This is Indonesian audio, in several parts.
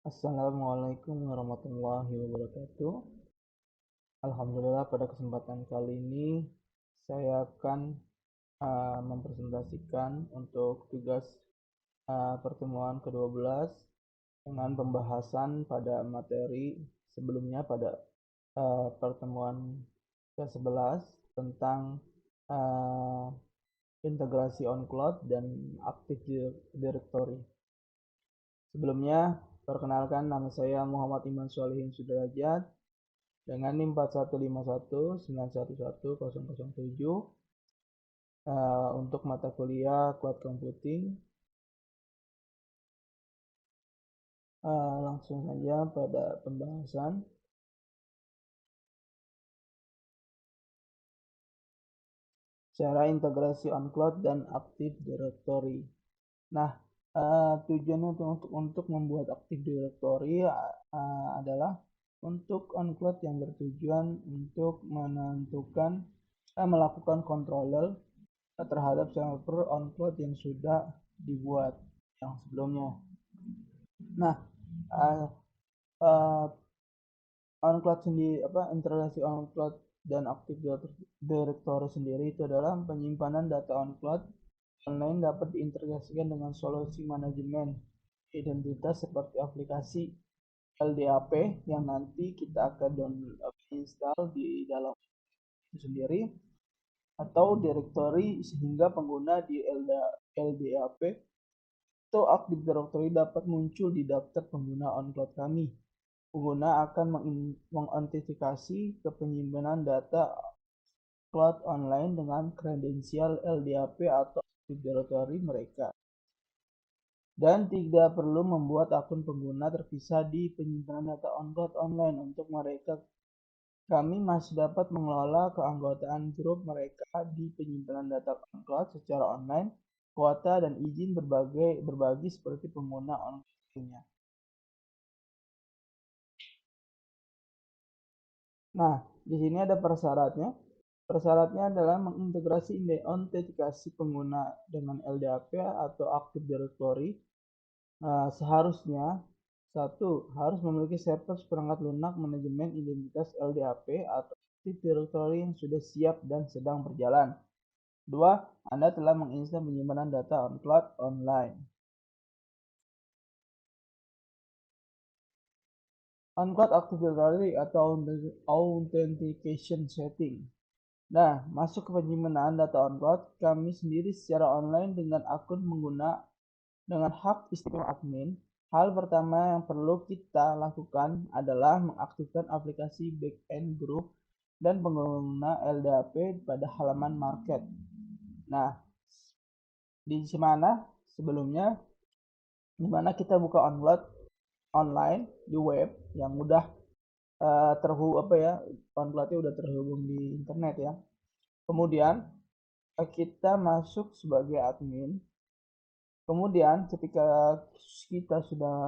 Assalamualaikum warahmatullahi wabarakatuh. Alhamdulillah pada kesempatan kali ini saya akan mempresentasikan untuk tugas pertemuan ke-12 dengan pembahasan pada materi sebelumnya pada pertemuan ke-11 tentang uh, integrasi on-cloud dan Active Directory. Sebelumnya, perkenalkan nama saya Muhammad Iman Sholihin Sudrajat dengan NIM 4151911007 untuk mata kuliah Cloud Computing. Langsung saja pada pembahasan. Cara integrasi on-cloud dan Active Directory. Nah, tujuan untuk membuat Active Directory adalah untuk on-cloud yang bertujuan untuk melakukan controller terhadap server on-cloud yang sudah dibuat yang sebelumnya. Nah, on-cloud sendiri integrasi on-cloud dan Active Directory sendiri itu adalah penyimpanan data on-cloud online dapat diintegrasikan dengan solusi manajemen identitas seperti aplikasi LDAP yang nanti kita akan install di dalam itu sendiri atau directory sehingga pengguna di LDAP atau Active Directory dapat muncul di daftar pengguna on-cloud kami. Pengguna akan mengidentifikasi kepenyimpanan data cloud online dengan kredensial LDAP atau Active Directory mereka. Dan tidak perlu membuat akun pengguna terpisah di penyimpanan data on-cloud online. Untuk mereka, kami masih dapat mengelola keanggotaan grup mereka di penyimpanan data on-cloud secara online, kuota dan izin berbagi seperti pengguna on-cloud lainnya. Nah, di sini ada persyaratnya. Persyaratnya adalah mengintegrasi autentikasi pengguna dengan LDAP atau Active Directory. Seharusnya satu harus memiliki server seperangkat lunak manajemen identitas LDAP atau Active Directory yang sudah siap dan sedang berjalan. 2. Anda telah menginstal penyimpanan data on cloud online. On-cloud Active Directory atau Authentication Setting. Nah, masuk ke penyimpanan data on-cloud kami sendiri secara online dengan akun pengguna dengan hak istimewa admin. Hal pertama yang perlu kita lakukan adalah mengaktifkan aplikasi backend group dan pengguna LDAP pada halaman market. Nah, di mana sebelumnya dimana kita buka online di web yang udah on-cloudnya udah terhubung di internet ya. Kemudian kita masuk sebagai admin. Kemudian ketika kita sudah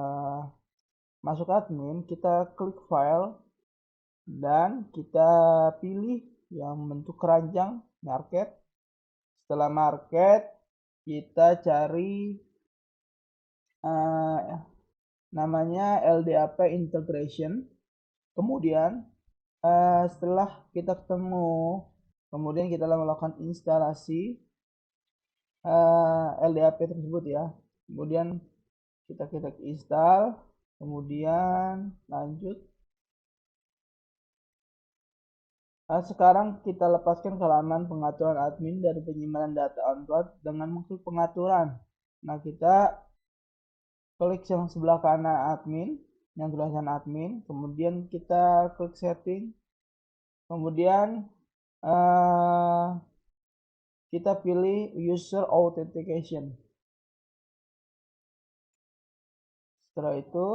masuk admin, kita klik file dan kita pilih yang bentuk keranjang market. Setelah market, kita cari namanya LDAP integration. Kemudian setelah kita ketemu, kemudian kita melakukan instalasi LDAP tersebut ya. Kemudian kita install, kemudian lanjut. Sekarang kita lepaskan ke halaman pengaturan admin dari penyimpanan data on-cloud dengan mengklik pengaturan. Nah, kita klik yang sebelah kanan admin, yang tulisan admin, kemudian kita klik setting, kemudian kita pilih user authentication. Setelah itu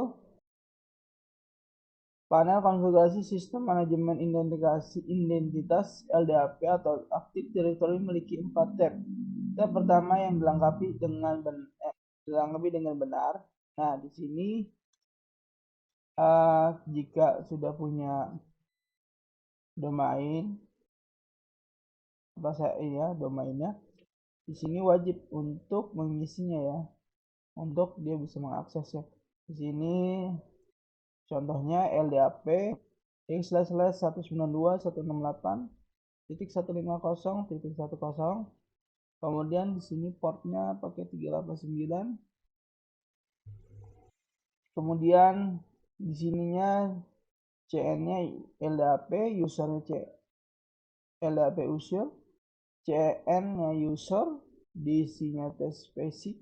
panel konfigurasi sistem manajemen identitas LDAP atau Active Directory memiliki 4 tab. Tab pertama yang dilengkapi dengan benar. Nah, di sini jika sudah punya domain domainnya, di sini wajib untuk mengisinya ya, untuk dia bisa mengaksesnya. Di sini Contohnya LDAP //192.168.150.10. Kemudian di sini portnya pakai 389. Kemudian di sininya CN-nya LDAP, usernya LDAP user, CN-nya user, DC-nya test basic,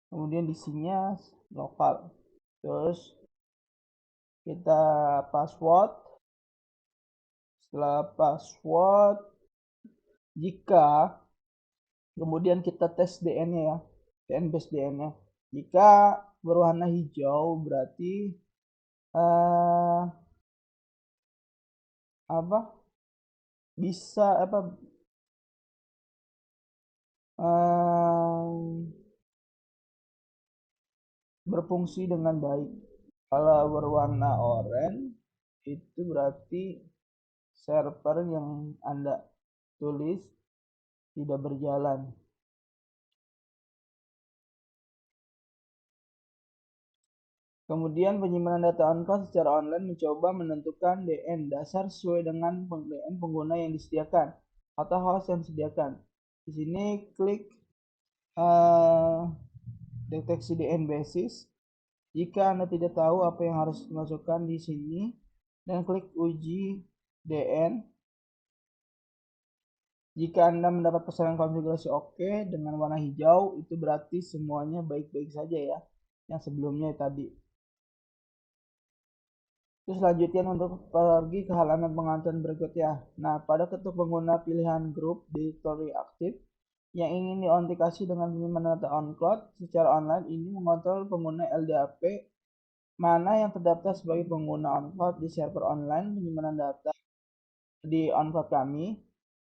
kemudian DC-nya lokal. Terus kita password. Setelah password, jika kemudian kita tes DN-nya ya, DN base DN-nya. Jika berwarna hijau berarti bisa berfungsi dengan baik. Kalau berwarna oranye itu berarti server yang Anda tulis tidak berjalan. Kemudian penyimpanan data on-cloud secara online mencoba menentukan DN dasar sesuai dengan DN pengguna yang disediakan atau host yang disediakan. Di sini klik deteksi DN basis. Jika Anda tidak tahu apa yang harus dimasukkan di sini, dan klik uji DN. Jika Anda mendapat pesanan konfigurasi oke dengan warna hijau, itu berarti semuanya baik-baik saja ya, yang sebelumnya tadi. Terus lanjutkan untuk pergi ke halaman pengaturan berikutnya. Nah, pada ketuk pengguna pilihan grup directory aktif yang ingin diautentikasi dengan penyimpanan data on-cloud secara online, ini mengontrol pengguna LDAP mana yang terdaftar sebagai pengguna on-cloud di server online penyimpanan data di on-cloud kami.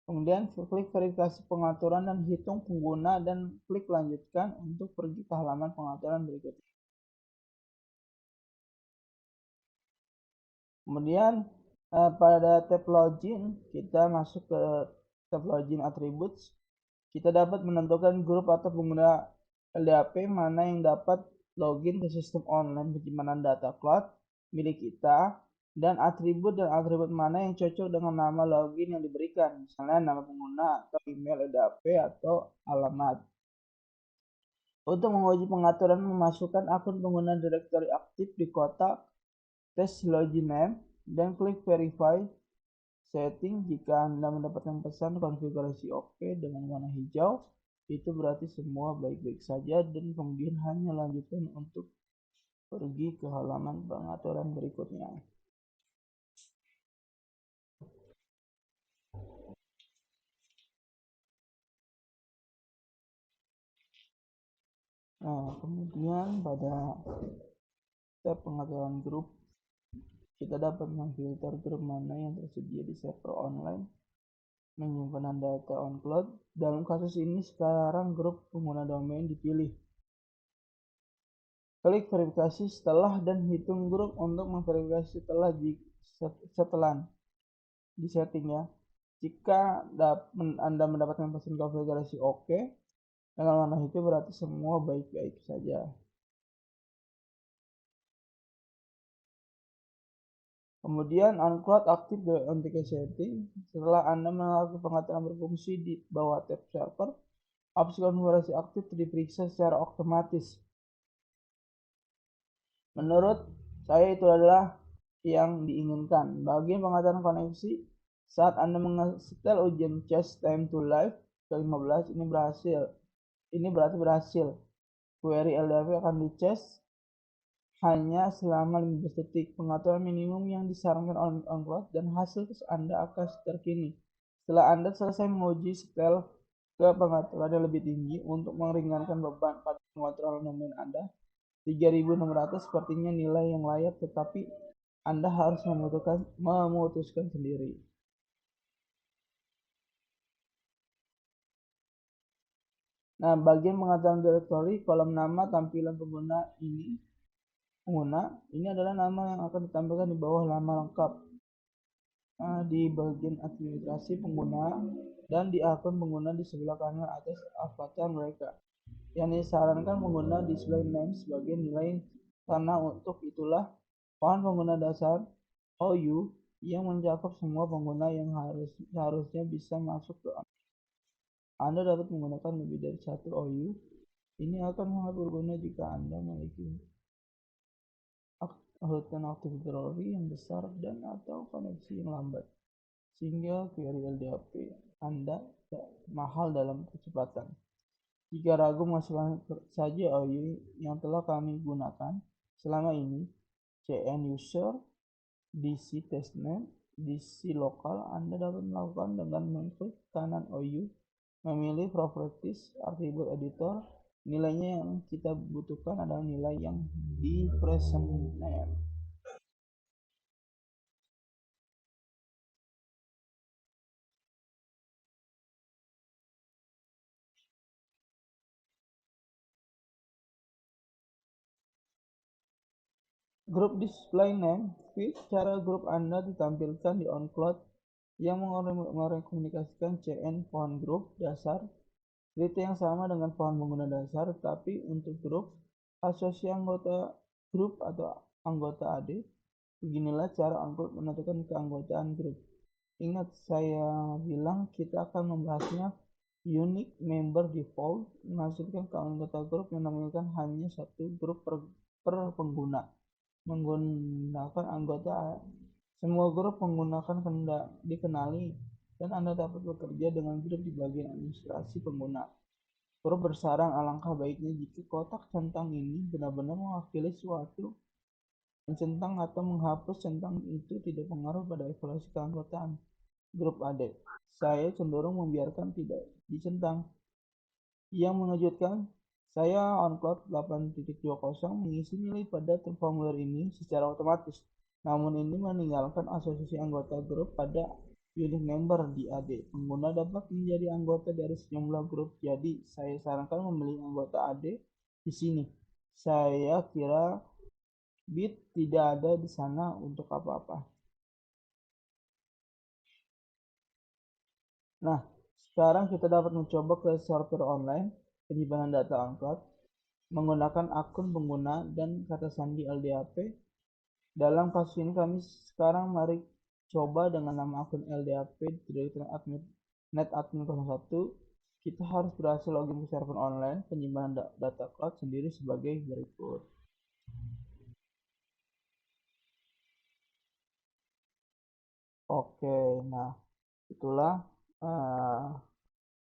Kemudian klik verifikasi pengaturan dan hitung pengguna dan klik lanjutkan untuk pergi ke halaman pengaturan berikutnya. Kemudian pada tab login kita masuk ke tab login attributes. Kita dapat menentukan grup atau pengguna LDAP mana yang dapat login ke sistem online penyimpanan data cloud milik kita, dan atribut mana yang cocok dengan nama login yang diberikan, misalnya nama pengguna atau email LDAP atau alamat. Untuk menguji pengaturan memasukkan akun pengguna directory aktif di kotak test login name dan klik verify setting. Jika Anda mendapatkan pesan konfigurasi oke dengan warna hijau, itu berarti semua baik-baik saja, dan kemudian hanya lanjutkan untuk pergi ke halaman pengaturan berikutnya. Nah, kemudian pada tab pengaturan grup, kita dapat memfilter grup mana yang tersedia di server online penyimpanan data on cloud. Dalam kasus ini sekarang grup pengguna domain dipilih. Klik verifikasi setelah dan hitung grup untuk memverifikasi setelah di setting ya. Jika Anda mendapatkan pesan konfigurasi oke dengan warna hijau, berarti semua baik-baik saja. Kemudian on-cloud aktif the authentication setting. Setelah Anda melakukan pengaturan berfungsi di bawah tab server, opsi konfigurasi aktif diperiksa secara otomatis. Menurut saya itu adalah yang diinginkan. Bagian pengaturan koneksi, saat Anda menginstal ujian Chess Time to Live ke-15 ini berhasil. Ini berarti berhasil. Query LDAP akan dicas hanya selama 15 detik. Pengaturan minimum yang disarankan on-cloud dan hasil tes Anda akan terkini. Setelah Anda selesai menguji setel ke pengaturan yang lebih tinggi untuk meringankan beban pada pengaturan domain Anda, 3600 sepertinya nilai yang layak, tetapi Anda harus memutuskan sendiri. Nah, bagian pengaturan directory, kolom nama tampilan pengguna ini adalah nama yang akan ditampilkan di bawah nama lengkap di bagian administrasi pengguna dan di akun pengguna di sebelah kanan atas avatar mereka. Yang disarankan pengguna display name sebagai nilai karena untuk itulah Pohon pengguna dasar OU yang mencakup semua pengguna yang seharusnya bisa masuk ke Anda dapat menggunakan lebih dari satu OU. Ini akan sangat berguna jika Anda memiliki hutan aktif hidrologi yang besar dan atau koneksi yang lambat, sehingga query LDAP Anda mahal dalam kecepatan. Jika ragu, masukkan saja OU yang telah kami gunakan selama ini: CN user, DC testnet, DC lokal. Anda dapat melakukan dengan mengklik kanan OU, memilih properties attribute editor. Nilainya yang kita butuhkan adalah nilai yang di present name. Grup display name feed. Cara grup Anda ditampilkan di OnCloud yang merekomendasikan CN pohon grup dasar. Seperti yang sama dengan pohon pengguna dasar, tapi untuk grup asosiasi anggota grup atau anggota AD. Beginilah cara OnCloud menentukan keanggotaan grup. Ingat saya bilang kita akan membahasnya. Unique member default menghasilkan anggota grup yang menampilkan hanya satu grup per pengguna. Menggunakan anggota semua grup menggunakan dikenali, dan Anda dapat bekerja dengan grup di bagian administrasi pengguna. Grup bersarang. Alangkah baiknya jika kotak centang ini benar-benar mewakili suatu centang atau menghapus centang itu tidak pengaruh pada evaluasi keanggotaan grup AD. Saya cenderung membiarkan tidak dicentang. Yang mengejutkan, saya OnCloud 8.20 mengisi nilai pada formulir ini secara otomatis. Namun ini meninggalkan asosiasi anggota grup pada unique member di AD. Pengguna dapat menjadi anggota dari sejumlah grup, jadi saya sarankan memilih anggota AD di sini. Saya kira bit tidak ada di sana untuk apa-apa. Nah, sekarang kita dapat mencoba ke server online penyimpanan data OnCloud menggunakan akun pengguna dan kata sandi LDAP. Dalam kasus ini kami sekarang mari coba dengan nama akun LDAP Directory Admin NetAdmin 01. Kita harus berhasil login ke server online penyimpanan data cloud sendiri sebagai berikut. Oke, nah itulah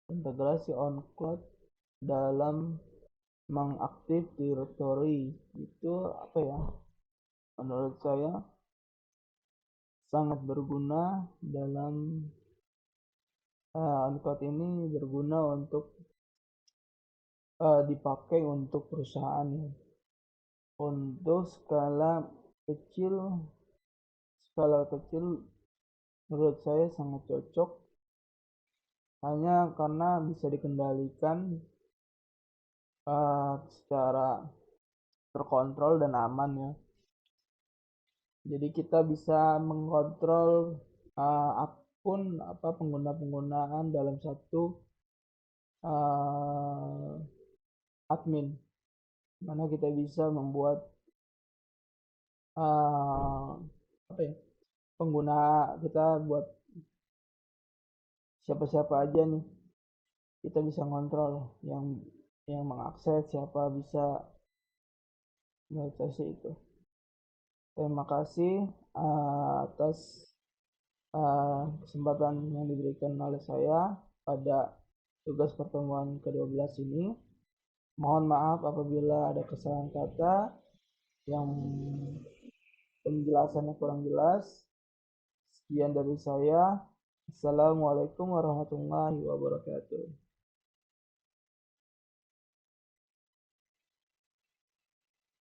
integrasi OnCloud dalam mengaktif directory. Itu apa ya, menurut saya sangat berguna dalam OnCloud ini berguna untuk dipakai untuk perusahaan ya. Untuk skala kecil menurut saya sangat cocok, hanya karena bisa dikendalikan secara terkontrol dan aman ya. Jadi kita bisa mengontrol akun pengguna-penggunaan dalam satu admin, mana kita bisa membuat pengguna kita buat siapa-siapa aja nih, kita bisa ngontrol yang mengakses siapa bisa mengakses itu. Terima kasih atas kesempatan yang diberikan oleh saya pada tugas pertemuan ke-12 ini. Mohon maaf apabila ada kesalahan kata yang penjelasannya kurang jelas. Sekian dari saya. Assalamualaikum warahmatullahi wabarakatuh.